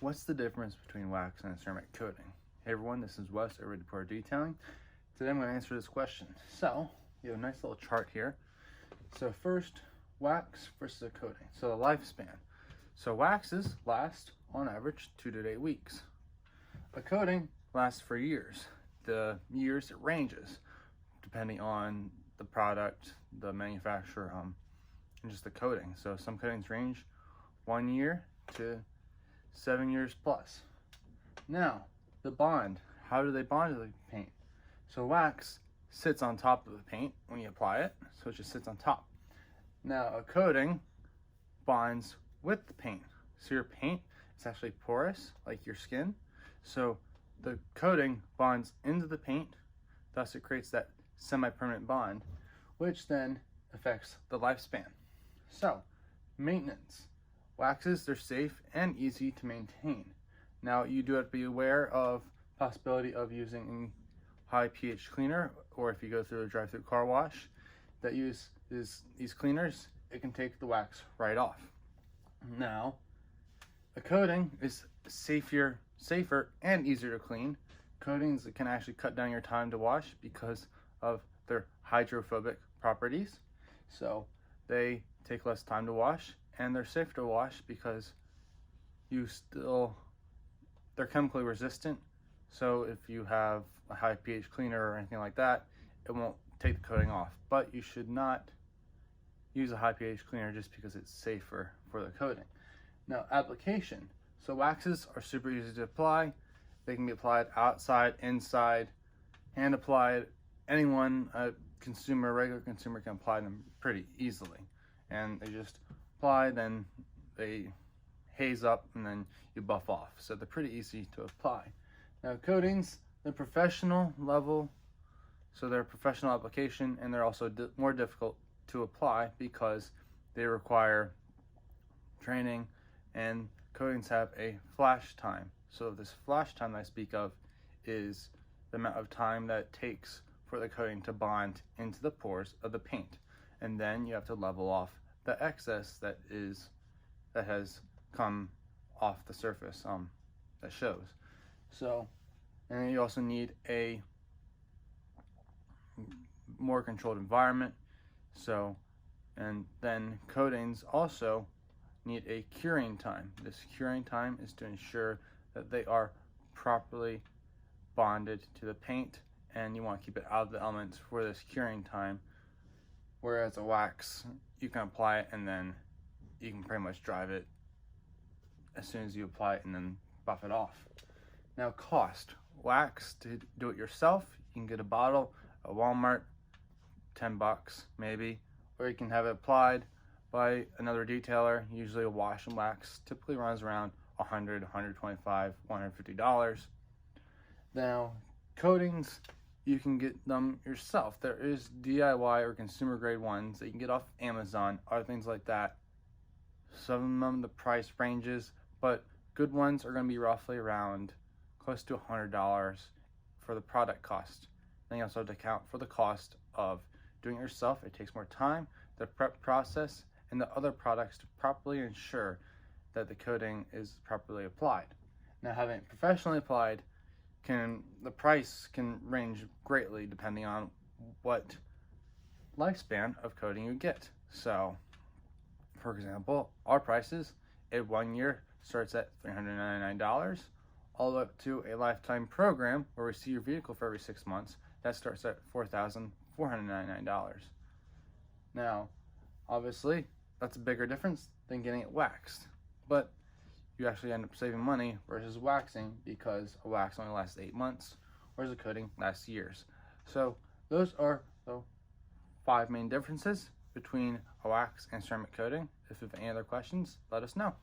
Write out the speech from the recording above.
What's the difference between wax and ceramic coating? Hey everyone, this is Wes over at Report Detailing. Today I'm going to answer this question. So, you have a nice little chart here. So first, wax versus a coating. So the lifespan. So waxes last on average 2 to 8 weeks. A coating lasts for years. The years, it ranges depending on the product, the manufacturer, and just the coating. So some coatings range 1 year to 7 years plus. Now, the bond. How do they bond to the paint? So wax sits on top of the paint when you apply it, so it just sits on top. Now, a coating bonds with the paint. So your paint is actually porous, like your skin. So the coating bonds into the paint, thus it creates that semi-permanent bond, which then affects the lifespan. So, maintenance. Waxes, they're safe and easy to maintain. Now, you do have to be aware of possibility of using high pH cleaner, or if you go through a drive-through car wash that uses these cleaners, it can take the wax right off. Now, a coating is safer and easier to clean. Coatings can actually cut down your time to wash because of their hydrophobic properties. So they take less time to wash, and they're safe to wash because they're chemically resistant. So if you have a high pH cleaner or anything like that, it won't take the coating off. But you should not use a high pH cleaner just because it's safer for the coating. Now, application. So waxes are super easy to apply. They can be applied outside, inside, hand applied. Anyone, a regular consumer can apply them pretty easily. And they just apply, then they haze up, and then you buff off. So they're pretty easy to apply. Now, coatings, they're professional level, so they're professional application, and they're also more difficult to apply because they require training, and coatings have a flash time. So this flash time I speak of is the amount of time that it takes for the coating to bond into the pores of the paint. And then you have to level off the excess that has come off the surface that shows. So, and then you also need a more controlled environment. So, and then coatings also need a curing time. This curing time is to ensure that they are properly bonded to the paint, and you want to keep it out of the elements for this curing time. Whereas a wax, you can apply it and then you can pretty much drive it as soon as you apply it and then buff it off. Now, cost. Wax, to do it yourself, you can get a bottle at Walmart, 10 bucks maybe, or you can have it applied by another detailer. Usually a wash and wax typically runs around $100, $125, $150. Now, coatings, you can get them yourself. There is DIY or consumer grade ones that you can get off Amazon, other things like that. Some of them, the price ranges, but good ones are going to be roughly around close to $100 for the product cost. Then you also have to account for the cost of doing it yourself. It takes more time, the prep process, and the other products to properly ensure that the coating is properly applied. Now, having it professionally applied, the price can range greatly depending on what lifespan of coating you get. So, for example, our prices at 1 year starts at $399, all the way up to a lifetime program where we see your vehicle for every 6 months. That starts at $4,499. Now, obviously, that's a bigger difference than getting it waxed, but you actually end up saving money versus waxing because a wax only lasts 8 months, whereas a coating lasts years. So those are the 5 main differences between a wax and ceramic coating. If you have any other questions, let us know.